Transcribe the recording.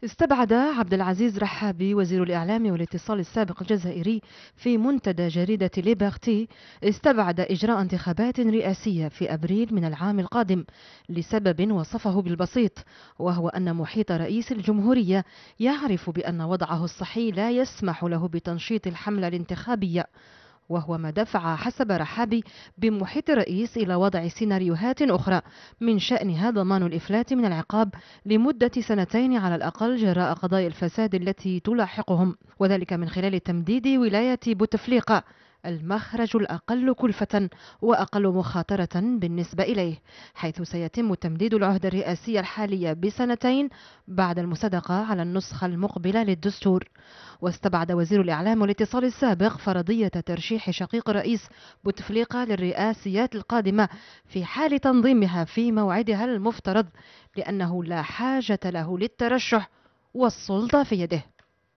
استبعد عبد العزيز رحابي وزير الإعلام والاتصال السابق الجزائري في منتدى جريدة ليبرتي استبعد إجراء انتخابات رئاسية في أبريل من العام القادم لسبب وصفه بالبسيط، وهو أن محيط رئيس الجمهورية يعرف بأن وضعه الصحي لا يسمح له بتنشيط الحملة الانتخابية، وهو ما دفع حسب رحابي بمحيط الرئيس إلى وضع سيناريوهات أخرى من شأنها ضمان الإفلات من العقاب لمدة سنتين على الأقل جراء قضايا الفساد التي تلاحقهم، وذلك من خلال تمديد ولاية بوتفليقة المخرج الأقل كلفة وأقل مخاطرة بالنسبة إليه، حيث سيتم تمديد العهدة الرئاسية الحالية بسنتين بعد المصادقة على النسخة المقبلة للدستور. واستبعد وزير الإعلام والاتصال السابق فرضية ترشيح شقيق رئيس بوتفليقة للرئاسيات القادمة في حال تنظيمها في موعدها المفترض، لأنه لا حاجة له للترشح والسلطة في يده.